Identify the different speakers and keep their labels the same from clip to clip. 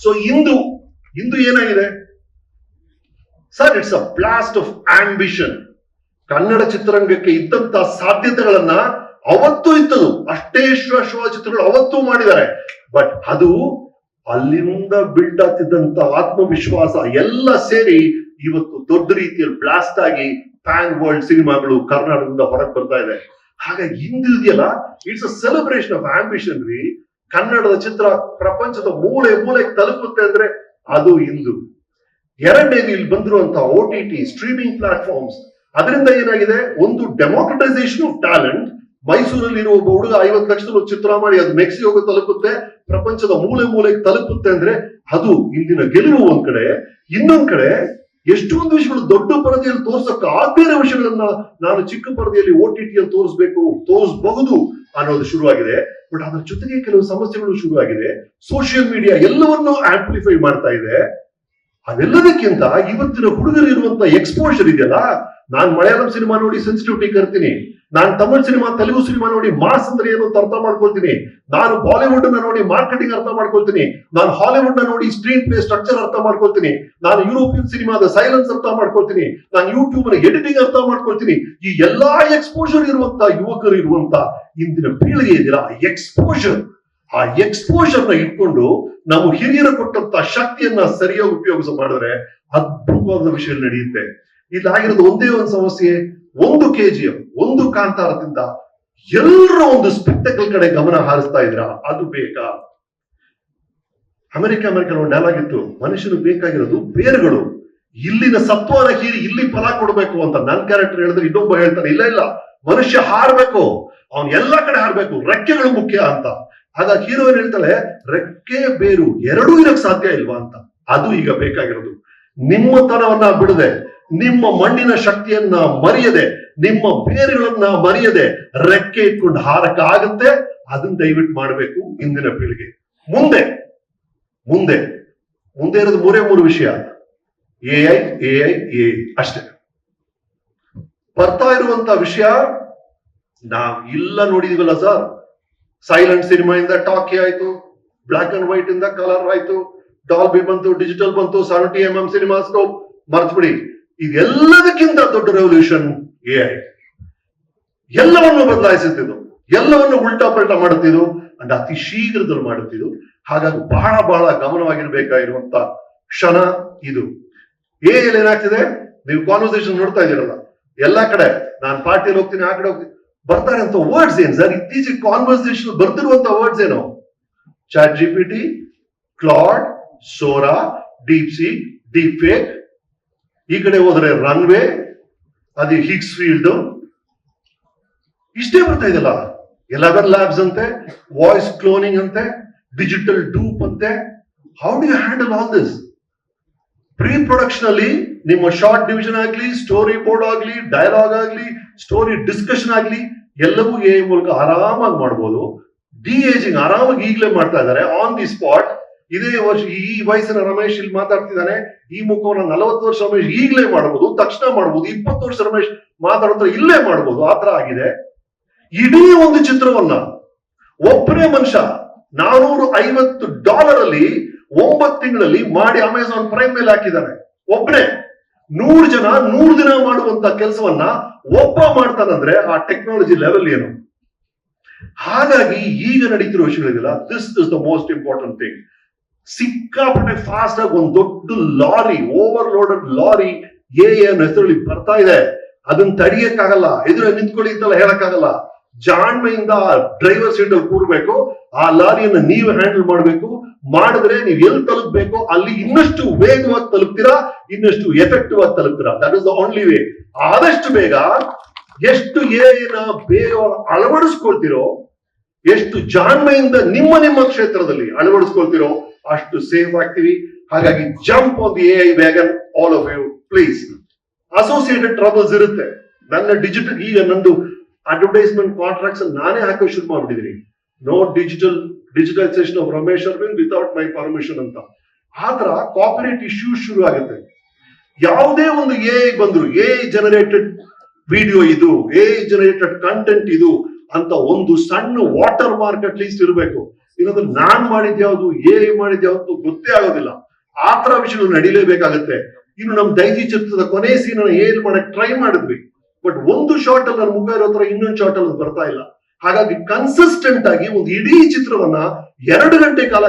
Speaker 1: So ಇಂದು ಏನಾಗಿದೆ sir? It's a blast of ambition. Kannada ಚಿತ್ರರಂಗಕ್ಕೆ ಇದ್ದಂತ ಸಾಧ್ಯತೆಗಳನ್ನ ಅವತ್ತು ಇತ್ತದು, ಅಷ್ಟೇ ಶ್ರೇಷ್ಠವಾದ ಚಿತ್ರಗಳು ಅವತ್ತು ಮಾಡಿದ್ದಾರೆ. ಬಟ್ ಅದು ಅಲ್ಲಿಂದ ಬಿಲ್ಡ್ ಆಗ್ತಿದ್ದಂತ ಆತ್ಮವಿಶ್ವಾಸ ಎಲ್ಲ ಸೇರಿ ಇವತ್ತು ದೊಡ್ಡ ರೀತಿಯಲ್ಲಿ ಬ್ಲಾಸ್ಟ್ ಆಗಿ ಪ್ಯಾನ್ ವರ್ಲ್ಡ್ ಸಿನಿಮಾಗಳು ಕರ್ನಾಟಕದಿಂದ ಹೊರಗೆ ಬರ್ತಾ ಇದೆ. ಹಾಗಾಗಿ ಇಂದು ಇದೆಯಲ್ಲ, it's a celebration of ambition ರೀ. ಕನ್ನಡದ ಚಿತ್ರ ಪ್ರಪಂಚದ ಮೂಲೆ ಮೂಲೆಗೆ ತಲುಪುತ್ತೆ ಅಂದ್ರೆ ಅದು ಇಂದು. ಎರಡನೇದು ಇಲ್ಲಿ ಬಂದಿರುವಂತಹ OTT ಸ್ಟ್ರೀಮಿಂಗ್ ಪ್ಲಾಟ್ಫಾರ್ಮ್ಸ್, ಅದರಿಂದ ಏನಾಗಿದೆ, ಒಂದು ಡೆಮೋಕ್ರಟೈಸೇಷನ್ ಆಫ್ ಟ್ಯಾಲೆಂಟ್. ಮೈಸೂರಲ್ಲಿ ಇರುವ ಒಬ್ಬ ಹುಡುಗ 50 ಲಕ್ಷದ ಚಿತ್ರ ಮಾಡಿ ಅದು ಮೆಕ್ಸಿಕೋಗೆ ತಲುಪುತ್ತೆ, ಪ್ರಪಂಚದ ಮೂಲೆ ಮೂಲೆಗೆ ತಲುಪುತ್ತೆ ಅಂದ್ರೆ ಅದು ಇಂದಿನ ಗೆಲುವು ಒಂದ್ ಕಡೆ. ಇನ್ನೊಂದ್ ಕಡೆ ಎಷ್ಟೊಂದು ವಿಷಯಗಳು ದೊಡ್ಡ ಪರದೆಯಲ್ಲಿ ತೋರ್ಸಕ್ಕ ಆಗದೇ ವಿಷಯಗಳನ್ನ ನಾನು ಚಿಕ್ಕ ಪರದೆಯಲ್ಲಿ OTT ಅಲ್ಲಿ ತೋರಿಸಬಹುದು ಅನ್ನೋದು ಶುರುವಾಗಿದೆ. ಬಟ್ ಅದ್ರ ಜೊತೆಗೆ ಕೆಲವು ಸಮಸ್ಯೆಗಳು ಶುರುವಾಗಿದೆ. ಸೋಷಿಯಲ್ ಮೀಡಿಯಾ ಎಲ್ಲವನ್ನೂ ಆಂಪ್ಲಿಫೈ ಮಾಡ್ತಾ ಇದೆ. ಅದೆಲ್ಲದಕ್ಕಿಂತ ಇವತ್ತಿನ ಹುಡುಗರು ಇರುವಂತ ಎಕ್ಸ್ಪೋಜರ್ ಇದೆಯಲ್ಲ, ನಾನ್ ಮಲಯಾಳಂ ಸಿನಿಮಾ ನೋಡಿ ಸೆನ್ಸಿಟಿವಿಟಿ ಕರ್ತೀನಿ, ನಾನು ತಮಿಳ್ ಸಿನಿಮಾ ತೆಲುಗು ಸಿನಿಮಾ ನೋಡಿ ಮಾಸ್ ಅಂದ್ರೆ ಏನು ಅಂತ ಅರ್ಥ ಮಾಡ್ಕೊಳ್ತೀನಿ, ನಾನು ಬಾಲಿವುಡ್ ನ ನೋಡಿ ಮಾರ್ಕೆಟಿಂಗ್ ಅರ್ಥ ಮಾಡ್ಕೊಳ್ತೀನಿ, ನಾನು ಹಾಲಿವುಡ್ ನ ನೋಡಿ ಸ್ಕ್ರೀನ್ ಪ್ಲೇ ಸ್ಟ್ರಕ್ಚರ್ ಅರ್ಥ ಮಾಡ್ಕೊಳ್ತೀನಿ, ನಾನು ಯುರೋಪಿಯನ್ ಸಿನಿಮಾದ ಸೈಲೆನ್ಸ್ ಅರ್ಥ ಮಾಡ್ಕೊಳ್ತೀನಿ, ನಾನು ಯೂಟ್ಯೂಬ್ ನ ಎಡಿಟಿಂಗ್ ಅರ್ಥ ಮಾಡ್ಕೊಳ್ತೀನಿ. ಈ ಎಲ್ಲಾ ಎಕ್ಸ್ಪೋಜರ್ ಇರುವಂತ ಯುವಕರು ಇರುವಂತ ಇಂದಿನ ಪೀಳಿಗೆ ಇದೆಯಲ್ಲ, ಆ ಎಕ್ಸ್ಪೋಜರ್ ನ ಇಟ್ಕೊಂಡು ನಾವು ಹಿರಿಯರು ಕೊಟ್ಟಂತ ಶಕ್ತಿಯನ್ನ ಸರಿಯಾಗಿ ಉಪಯೋಗಿಸ ಮಾಡಿದ್ರೆ ಅದ್ಭುತವಾದ ವಿಷಯ ನಡೆಯುತ್ತೆ. ಇದಾಗಿರೋದು ಒಂದೇ ಒಂದು ಸಮಸ್ಯೆ, ಒಂದು KGF, ಒಂದು ಕಾಂತಾರದಿಂದ ಎಲ್ಲರೂ ಒಂದು ಸ್ಪೆಕ್ಟಕಲ್ ಕಡೆ ಗಮನ ಹಾರಿಸ್ತಾ ಇದ್ರ, ಅದು ಬೇಕಾ? ಅಮೆರಿಕನ್ ಒಂದು ಡೈಲಾಗ್ ಇತ್ತು, ಮನುಷ್ಯನು ಬೇಕಾಗಿರೋದು ಬೇರುಗಳು, ಇಲ್ಲಿನ ಸತ್ವನ ಹೀರಿ ಇಲ್ಲಿ ಫಲ ಕೊಡ್ಬೇಕು ಅಂತ. ನನ್ ಕ್ಯಾರೆಕ್ಟರ್ ಹೇಳಿದ್ರೆ ಇನ್ನೊಬ್ಬ ಹೇಳ್ತಾನೆ, ಇಲ್ಲ ಮನುಷ್ಯ ಹಾರ್ಬೇಕು, ಅವನ್ ಎಲ್ಲಾ ಕಡೆ ಹಾರ್ಬೇಕು, ರೆಕ್ಕೆಗಳು ಮುಖ್ಯ ಅಂತ. ಆಗ ಹೀರೋಯಿನ್ ಹೇಳ್ತಾಳೆ, ರೆಕ್ಕೆ ಬೇರು ಎರಡೂ ಇರಕ್ ಸಾಧ್ಯ ಇಲ್ವಾ ಅಂತ. ಅದು ಈಗ ಬೇಕಾಗಿರೋದು. ನಿಮ್ಮತನವನ್ನ ಬಿಡದೆ, ನಿಮ್ಮ ಮಣ್ಣಿನ ಶಕ್ತಿಯನ್ನ ಮರೆಯದೆ, ನಿಮ್ಮ ಬೇರುಗಳನ್ನ ಮರೆಯದೆ ರೆಕ್ಕೆ ಇಟ್ಕೊಂಡು ಹಾರಕ ಆಗುತ್ತೆ. ಅದನ್ನ ದಯವಿಟ್ಟು ಮಾಡಬೇಕು ಇಂದಿನ ಪೀಳಿಗೆ. ಮುಂದೆ ಇರೋದು ಮೂರೇ ವಿಷಯ, AI ಅಷ್ಟೇ. ಬರ್ತಾ ಇರುವಂತ ವಿಷಯ ನಾವ್ ಇಲ್ಲ ನೋಡಿದೀವಲ್ಲ ಸರ್. ಸೈಲೆಂಟ್ ಸಿನಿಮಾ ಇಂದ ಟಾಕಿ ಆಯ್ತು, ಬ್ಲಾಕ್ ಅಂಡ್ ವೈಟ್ ಇಂದ ಕಲರ್ ಆಯ್ತು, ಡಾಲ್ಬಿ ಬಂತು, ಡಿಜಿಟಲ್ ಬಂತು, 70mm ಸಿನಿಮಾಸ್ಕೋಪ್, ಮರ್ತ್ಬಿಡಿ. ಇದೆಲ್ಲದಕ್ಕಿಂತ ದೊಡ್ಡ ರೆವಲ್ಯೂಷನ್ AI. ಎಲ್ಲವನ್ನು ಬದಲಾಯಿಸುತ್ತಿದ್ದು, ಎಲ್ಲವನ್ನು ಉಲ್ಟಾ ಪಲ್ಟಾ ಮಾಡುತ್ತಿದ್ದು, ಅಂಡ್ ಅತಿ ಶೀಘ್ರದಲ್ಲಿ ಮಾಡುತ್ತಿದ್ದು. ಹಾಗಾಗಿ ಬಹಳ ಗಮನವಾಗಿರ್ಬೇಕಾಗಿರುವಂತ ಕ್ಷಣ ಇದು. AI ಏನಾಗ್ತಿದೆ, ನೀವು ಕಾನ್ವರ್ಸೇಷನ್ ನೋಡ್ತಾ ಇದ್ದೀರಲ್ಲ, ಎಲ್ಲಾ ಕಡೆ ನಾನು ಪಾರ್ಟಿಯಲ್ಲಿ ಹೋಗ್ತೀನಿ, ಆ ಕಡೆ ಹೋಗ್ತೀನಿ, ಬರ್ತಾರೆ ಅಂತ ವರ್ಡ್ಸ್ ಏನ್ ಸರ್? ಇತ್ತೀಚೆಗೆ ಕಾನ್ವರ್ಸೇಷನ್ ಬರ್ತಿರುವಂತ ವರ್ಡ್ಸ್ ಏನು? ChatGPT, Cloud, ಸೋರಾ, ಡೀಪ್ಸೀಕ್, deep fake. ಈ ಕಡೆ ಹೋದ್ರೆ ರನ್ವೇ, ಅದು ಹಿಗ್ಸ್ ಫೀಲ್ಡ್, ಇಷ್ಟೇ ಬರ್ತಾ ಇದೆಯಲ್ಲ. 11 ಲ್ಯಾಬ್ಸ್ ಅಂತೆ, ವಾಯ್ಸ್ ಕ್ಲೋನಿಂಗ್ ಅಂತೆ, ಡಿಜಿಟಲ್ ಡೂಪ್ ಅಂತೆ. How do you handle all this? Pre production ಅಲ್ಲಿ ನಿಮ್ಮ ಶಾರ್ಟ್ ಡಿವಿಷನ್ ಆಗ್ಲಿ, ಸ್ಟೋರಿ ಬೋರ್ಡ್ ಆಗ್ಲಿ, ಡೈಲಾಗ್ ಆಗ್ಲಿ, ಸ್ಟೋರಿ ಡಿಸ್ಕಷನ್ ಆಗ್ಲಿ, ಎಲ್ಲವೂ AI ಮೂಲಕ ಆರಾಮಾಗಿ ಮಾಡ್ಬೋದು. ಡಿ-ಏಜಿಂಗ್ ಆರಾಮಾಗಿ ಈಗಲೇ ಮಾಡ್ತಾ ಇದ್ದಾರೆ, ಆನ್ ದಿ ಸ್ಪಾಟ್. ಇದೇ ವರ್ಷ ಈ ವಯಸ್ಸಿನ ರಮೇಶ್ ಇಲ್ಲಿ ಮಾತಾಡ್ತಿದ್ದಾನೆ, ಈ ಮುಖವನ್ನ 40 ವರ್ಷ ರಮೇಶ್ ಈಗಲೇ ಮಾಡಬಹುದು, ತಕ್ಷಣ ಮಾಡಬಹುದು. 20 ವರ್ಷ ರಮೇಶ್ ಮಾತಾಡೋದ್ರ ಇಲ್ಲೇ ಮಾಡಬಹುದು. ಆತರ ಆಗಿದೆ. ಇಡೀ ಒಂದು ಚಿತ್ರವನ್ನ ಒಬ್ಬನೇ ಮನುಷ್ಯ $450 ಅಲ್ಲಿ 9 ತಿಂಗಳಲ್ಲಿ ಮಾಡಿ ಅಮೆಜಾನ್ ಪ್ರೈಮ್ ಮೇಲೆ ಹಾಕಿದ್ದಾನೆ. ಒಬ್ಬನೇ 100 ಜನ 100 ದಿನ ಮಾಡುವಂತ ಕೆಲಸವನ್ನ ಒಬ್ಬ ಮಾಡ್ತಾನಂದ್ರೆ ಆ ಟೆಕ್ನಾಲಜಿ ಲೆವೆಲ್ ಏನು? ಹಾಗಾಗಿ ಈಗ ನಡೀತಿರೋ ವಿಷಯಗಳಿದೆಯಲ್ಲ, this is the most important thing. ಸಿಕ್ಕಾಪಟ್ಟೆ ಫಾಸ್ಟ್ ಆಗಿ ಒಂದು ದೊಡ್ಡ ಲಾರಿ, ಓವರ್ಲೋಡೆಡ್ ಲಾರಿ AI ಹೆಸರಲ್ಲಿ ಬರ್ತಾ ಇದೆ. ಅದನ್ನ ತಡೆಯಕ್ಕಾಗಲ್ಲ, ಎದುರು ನಿಂತ್ಕೊಳ್ಳಿ ಅಂತೆಲ್ಲ ಹೇಳಕ್ಕಾಗಲ್ಲ. ಜಾಣ್ಮೆಯಿಂದ ಡ್ರೈವರ್ ಸೀಟ್ ಅಲ್ಲಿ ಕೂರ್ಬೇಕು, ಆ ಲಾರಿಯನ್ನ ನೀವು ಹ್ಯಾಂಡಲ್ ಮಾಡ್ಬೇಕು. ಮಾಡಿದ್ರೆ ನೀವು ಎಲ್ಲಿ ತಲುಪಬೇಕು ಅಲ್ಲಿ ಇನ್ನಷ್ಟು ವೇಗವಾಗಿ ತಲುಪ್ತೀರಾ, ಇನ್ನಷ್ಟು ಎಫೆಕ್ಟಿವ್ ಆಗಿ ತಲುಪ್ತೀರಾ. That is the only way. ಆದಷ್ಟು ಬೇಗ ಎಷ್ಟು AI ಬೇಗ ಅಳವಡಿಸ್ಕೊಳ್ತಿರೋ, ಎಷ್ಟು ಜಾಣ್ಮೆಯಿಂದ ನಿಮ್ಮ ಕ್ಷೇತ್ರದಲ್ಲಿ ಅಳವಡಿಸ್ಕೊಳ್ತಿರೋ, ಅಷ್ಟು ಸೇಫ್ ಆಗ್ತೀವಿ. ಹಾಗಾಗಿ jump on the AI wagon, all of you please. Associated troubles ಇರುತ್ತೆ. ನನ್ನ ಡಿಜಿಟಲ್, ಈಗ ನಂದು ಅಡ್ವರ್ಟೈಸ್ಮೆಂಟ್ ಕಾಂಟ್ರಾಕ್ಟ್ಸ್ ನಾನೇ ಹಾಕೋ ಶುರು ಮಾಡ್ಬಿಟ್ಟಿದ್ದೀನಿ. No digitalisation of Ramesh Aravind without my permission ಅಂತ. ಆತರ ಕಾಪಿರೈಟ್ ಇಶ್ಯೂಸ್ ಶುರು ಆಗುತ್ತೆ. ಯಾವುದೇ ಒಂದು AI ಬಂದ್ರು, AI ಜನರೇಟೆಡ್ ವಿಡಿಯೋ ಇದು, AI ಜನರೇಟೆಡ್ ಕಂಟೆಂಟ್ ಇದು ಅಂತ ಒಂದು ಸಣ್ಣ ವಾಟರ್ ಮಾರ್ಕ್ ಅಟ್ ಲೀಸ್ಟ್ ಇರಬೇಕು. ಇಲ್ಲಂದ್ರೆ ನಾನ್ ಮಾಡಿದ್ಯಾವ್ದು ಮಾಡಿದ್ಯಾವ್ದು ಗೊತ್ತೇ ಆಗೋದಿಲ್ಲ. ಆ ತರ ವಿಷಯಗಳು ನಡೀಲೇಬೇಕಾಗತ್ತೆ. ಇನ್ನು ನಮ್ ದೈಜಿ ಚಿತ್ರದ ಕೊನೆ ಸೀನ್ ಏನ್ ಮಾಡಕ್ ಟ್ರೈ ಮಾಡಿದ್ವಿ, ಬಟ್ ಒಂದು ಶಾರ್ಟ್ ಅಲ್ಲಿ ನನ್ನ ಮುಖ ಇರೋ ತರ ಇನ್ನೊಂದು ಶಾರ್ಟ್ ಅಲ್ಲಿ ಬರ್ತಾ ಇಲ್ಲ. ಹಾಗಾಗಿ ಕನ್ಸಿಸ್ಟೆಂಟ್ ಆಗಿ ಒಂದು ಇಡೀ ಚಿತ್ರವನ್ನ 2 ಗಂಟೆ ಕಾಲ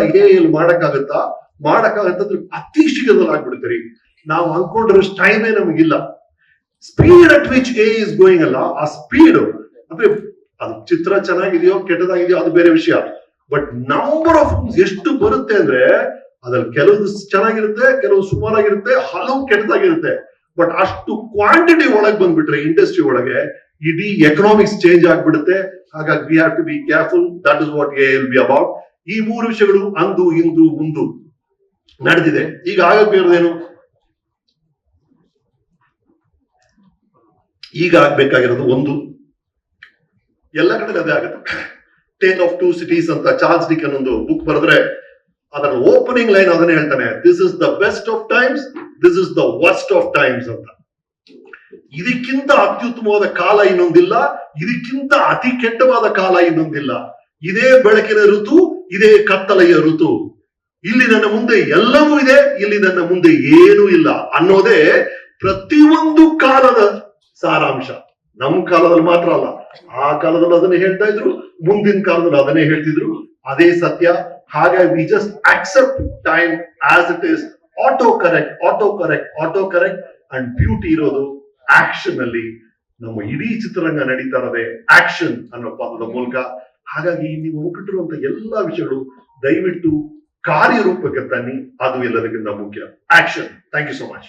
Speaker 1: ಮಾಡಕ್ಕಾಗತ್ತಾ ಅಂದ್ರೆ ಅತಿ ಶೀಘ್ರದಲ್ಲಿ ಆಗ್ಬಿಡ್ತೀರಿ. ನಾವು ಅನ್ಕೊಂಡಿರೋಷ್ಟು ಟೈಮೇ ನಮಗಿಲ್ಲ. Speed at which is going ಅಲ್ಲ, ಆ ಸ್ಪೀಡ್ ಅಂದ್ರೆ ಅದು ಚಿತ್ರ ಚೆನ್ನಾಗಿದೆಯೋ ಕೆಟ್ಟದಾಗಿದೆಯೋ ಅದು ಬೇರೆ ವಿಷಯ. ಬಟ್ ನಂಬರ್ ಆಫ್ ಎಷ್ಟು ಬರುತ್ತೆ ಅಂದ್ರೆ ಅದ್ರಲ್ಲಿ ಕೆಲವು ಚೆನ್ನಾಗಿರುತ್ತೆ, ಕೆಲವು ಸುಮಾರಾಗಿರುತ್ತೆ, ಹಲವು ಕೆಟ್ಟದಾಗಿರುತ್ತೆ. ಬಟ್ ಅಷ್ಟು ಕ್ವಾಂಟಿಟಿ ಒಳಗೆ ಬಂದ್ಬಿಟ್ರೆ ಇಂಡಸ್ಟ್ರಿ ಒಳಗೆ ಇಡೀ ಎಕನಾಮಿಕ್ಸ್ ಚೇಂಜ್ ಆಗ್ಬಿಡುತ್ತೆ. ಹಾಗಾಗಿ we have to be careful. That is what will be about. ಈ 3 ವಿಷಯಗಳು ಅಂದು ಇಂದು ಮುಂದು ನಡೆದಿದೆ. ಈಗ ಆಗಬೇಕಿರೋದೇನು? ಈಗ ಆಗ್ಬೇಕಾಗಿರೋದು ಒಂದು, ಎಲ್ಲ ಕಡೆ ಅದೇ ಆಗುತ್ತೆ. ಟೇಲ್ ಆಫ್ 2 ಸಿಟೀಸ್ ಅಂತ ಚಾರ್ಲ್ಸ್ ಡಿಕನ್ ಒಂದು ಬುಕ್ ಬರೆದ್ರೆ ಅದರ ಓಪನಿಂಗ್ ಲೈನ್ ಅದನ್ನೇ ಹೇಳ್ತಾನೆ, this is the best of times, this is the worst of times ಅಂತ. ಇದಕ್ಕಿಂತ ಅತ್ಯುತ್ತಮವಾದ ಕಾಲ ಇನ್ನೊಂದಿಲ್ಲ, ಇದಕ್ಕಿಂತ ಅತಿ ಕೆಟ್ಟವಾದ ಕಾಲ ಇನ್ನೊಂದಿಲ್ಲ. ಇದೇ ಬೆಳಕಿನ ಋತು, ಇದೇ ಕತ್ತಲೆಯ ಋತು. ಇಲ್ಲಿ ನನ್ನ ಮುಂದೆ ಎಲ್ಲವೂ ಇದೆ, ಇಲ್ಲಿ ನನ್ನ ಮುಂದೆ ಏನೂ ಇಲ್ಲ ಅನ್ನೋದೇ ಪ್ರತಿಯೊಂದು ಕಾಲದ ಸಾರಾಂಶ. ನಮ್ಮ ಕಾಲದಲ್ಲಿ ಮಾತ್ರ ಅಲ್ಲ, ಆ ಕಾಲದಲ್ಲಿ ಅದನ್ನೇ ಹೇಳ್ತಾ ಇದ್ರು, ಮುಂದಿನ ಕಾಲದಲ್ಲಿ ಅದನ್ನೇ ಹೇಳ್ತಿದ್ರು. ಅದೇ ಸತ್ಯ. ಹಾಗಾಗಿ we just accept time as it is. Auto correct and beauty ಇರೋದು ಆಕ್ಷನ್ ಅಲ್ಲಿ. ನಮ್ಮ ಇಡೀ ಚಿತ್ರರಂಗ ನಡೀತಾ ಇರೋದೇ ಆಕ್ಷನ್ ಅನ್ನೋ ಪದದ ಮೂಲಕ. ಹಾಗಾಗಿ ನೀವು ಹೊರಟಿರುವಂತ ಎಲ್ಲಾ ವಿಷಯಗಳು ದಯವಿಟ್ಟು ಕಾರ್ಯರೂಪಕ್ಕೆ ತನ್ನಿ. ಅದು ಎಲ್ಲದಕ್ಕಿಂತ ಮುಖ್ಯ. Action. Thank you so much.